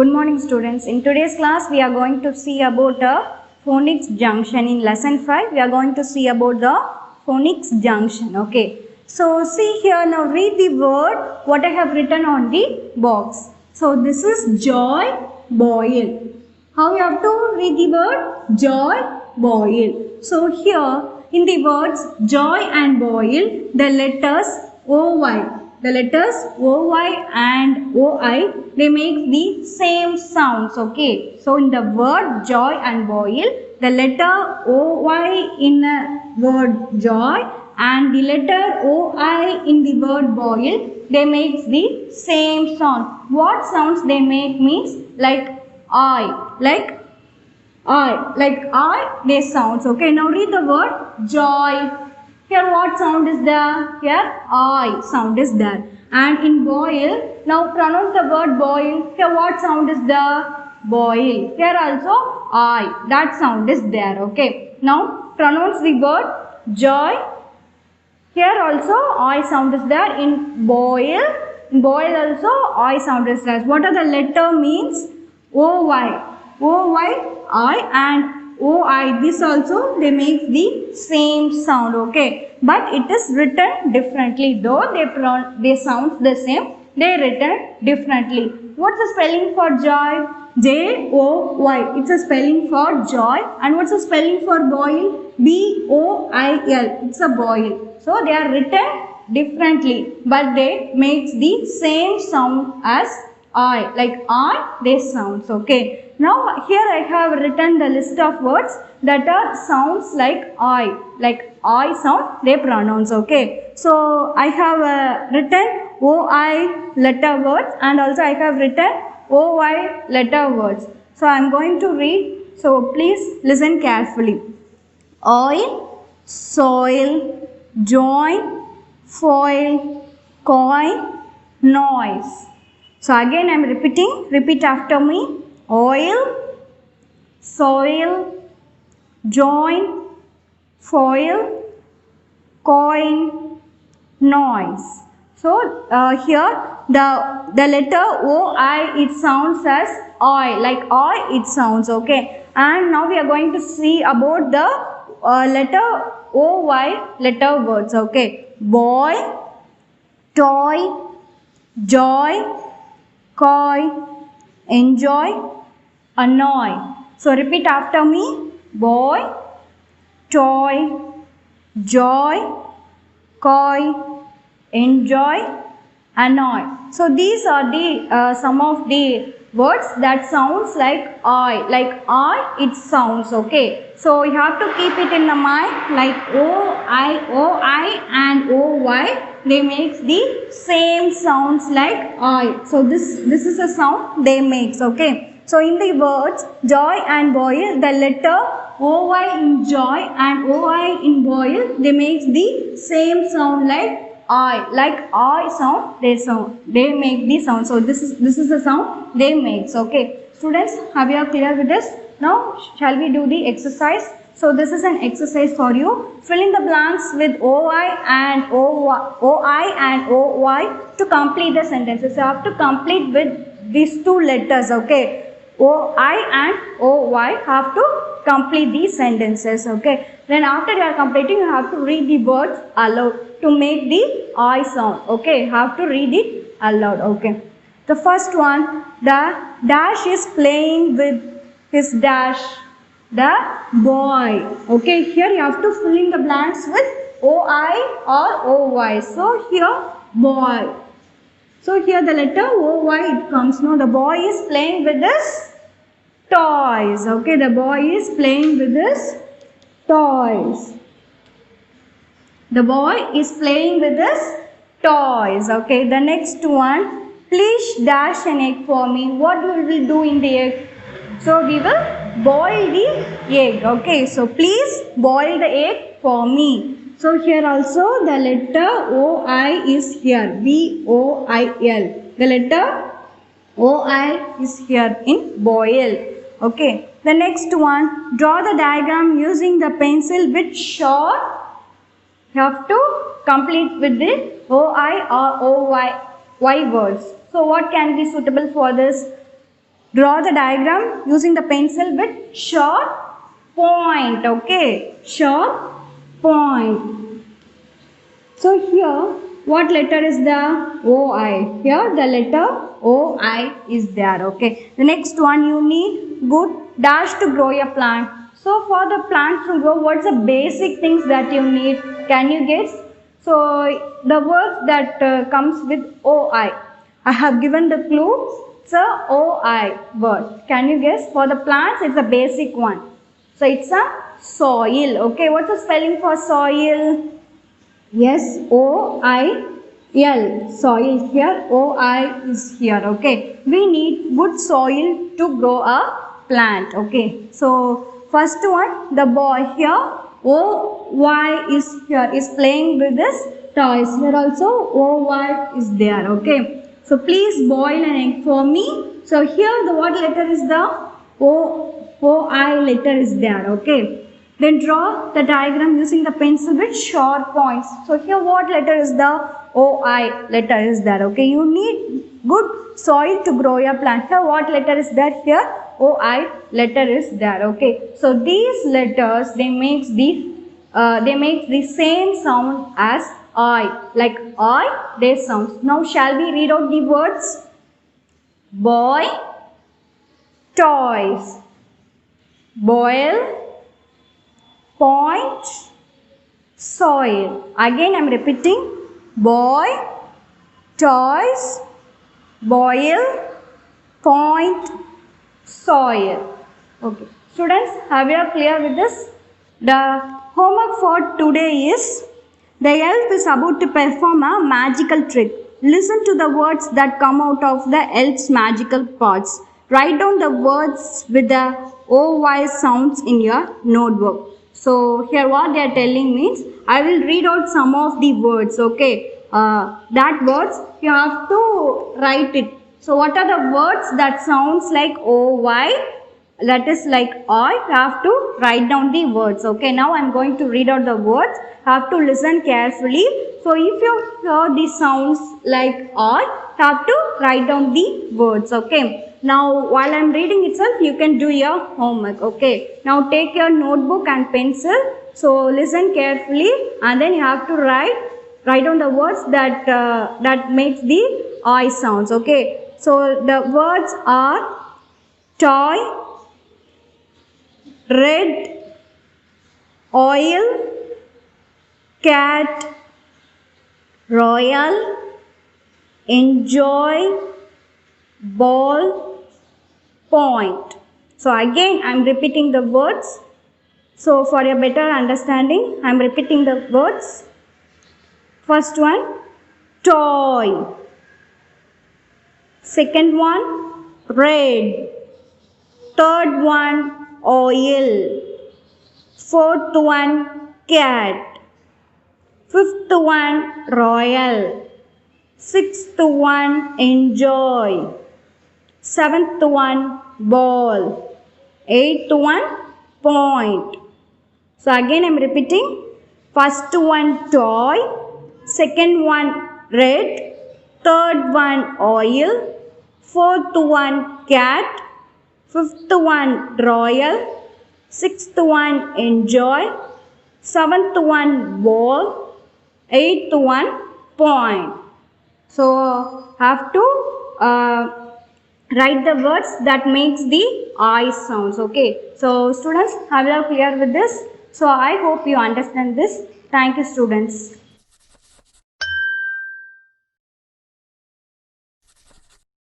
Good morning students. In today's class we are going to see about a phonics junction. In lesson 5 we are going to see about the phonics junction. Okay. So see here, now read the word what I have written on the box. So this is joy boil. How you have to read the word joy boil. So here in the words joy and boil, the letters OY. The letters OY and OI, they make the same sounds, okay. So in the word joy and boil, the letter OY in the word joy and the letter OI in the word boil, they make the same sound. What sounds they make means like I, like they sounds, okay. Now read the word joy. Here what sound is there? Here I sound is there. And in boil, now pronounce the word boil. Here what sound is there? Boil. Here also I. That sound is there. Okay. Now pronounce the word joy. Here also I sound is there. In boil. In boil also I sound is there. What are the letter means? OY. OY, I and OI, this also they make the same sound, okay, but it is written differently. Though they sound the same, they written differently. What's the spelling for joy? J-O-Y. It's a spelling for joy. And what's the spelling for boil? B-O-I-L. It's a boil. So they are written differently, but they make the same sound as I. Like I, they sounds, okay. Now here I have written the list of words that are sounds like I sound, they pronounce, okay. So I have written OI letter words and also I have written OY letter words. So I am going to read, so please listen carefully. Oil, soil, join, foil, coin, noise. So again I am repeating, repeat after me. Oil, soil, join, foil, coin, noise. So here the letter OI, it sounds as I, like I it sounds, okay. And now we are going to see about the letter OY letter words, okay. Boy, toy, joy, coy, enjoy, annoy. So repeat after me. Boy, toy, joy, coy, enjoy, annoy. So these are the some of the words that sounds like I it sounds, okay. So you have to keep it in the mind, like O-I and O-Y, they make the same sounds like I. So this is a sound they makes, okay. So in the words joy and boil, the letter OY in joy and OI in boil, they make the same sound like I sound, they make the sound. So this is the sound they make, okay. Students, have you clear with this? Now shall we do the exercise? So this is an exercise for you. Fill in the blanks with OI and OY to complete the sentences. You have to complete with these two letters, okay. OI and OY have to complete these sentences, okay. Then after you are completing, you have to read the words aloud to make the I sound, okay. You have to read it aloud, okay. The first one, the dash is playing with his dash, the boy, okay. Here you have to fill in the blanks with OI or OY. So here boy. So here the letter OY it comes. Now the boy is playing with his toys, okay. The boy is playing with his toys. The boy is playing with his toys, okay. The next one, please dash an egg for me. What will we do in the egg? So we will boil the egg, okay. So please boil the egg for me. So here also the letter OI is here, B-O-I-L. The letter OI is here in boil, okay. The next one, draw the diagram using the pencil with short. You have to complete with the OI or OY words. So what can be suitable for this? Draw the diagram using the pencil with sharp point. Okay, sharp point. So here, what letter is the OI? Here the letter OI is there. Okay. The next one, you need good dash to grow a plant. So for the plant to grow, what's the basic things that you need? Can you guess? So the word that comes with OI. I have given the clue. It's a OI word. Can you guess? For the plants, it's a basic one. So it's a soil. Okay. What's the spelling for soil? Yes, O-I-L, soil here, O-I is here, okay. We need good soil to grow a plant, okay. So, first one, the boy here, O-Y is here, is playing with his toys. Here also, O-Y is there, okay. So, please boil an egg for me. So, here the what letter is the O-I letter is there, okay. Then draw the diagram using the pencil with sharp points. So here what letter is the OI letter is there. Okay, you need good soil to grow your plant. Here what letter is there? Here OI letter is there. Okay, so these letters they make the same sound as I. Like I, they sound. Now shall we read out the words? Boy, toys, boil, point, soil. Again I am repeating. Boy, toys, boil, point, soil. Okay. Students, have you clear with this? The homework for today is the elf is about to perform a magical trick. Listen to the words that come out of the elf's magical parts. Write down the words with the OY sounds in your notebook. So here what they are telling means I will read out some of the words, okay. That words you have to write it. So what are the words that sounds like OY, that is like I, you have to write down the words, okay. Now I am going to read out the words, you have to listen carefully. So if you hear the sounds like I, you have to write down the words, okay. Now while I am reading itself, you can do your homework, okay. Now take your notebook and pencil. So listen carefully and then you have to write down the words that makes the I sounds, okay. So the words are toy, red, oil, cat, royal, enjoy, ball, point. So again I am repeating the words. So for a better understanding I am repeating the words. First one, toy. Second one, red. Third one, oil. Fourth one, cat. Fifth one, royal. Sixth one, enjoy. Seventh one, ball. Eighth one, point. So again I am repeating. First one, toy. Second one, red. Third one, oil. Fourth one, cat. Fifth one, royal. Sixth one, enjoy. Seventh one, ball. Eighth one, point. So have to write the words that makes the I sounds, okay. So students, have you clear with this? So I hope you understand this. Thank you students.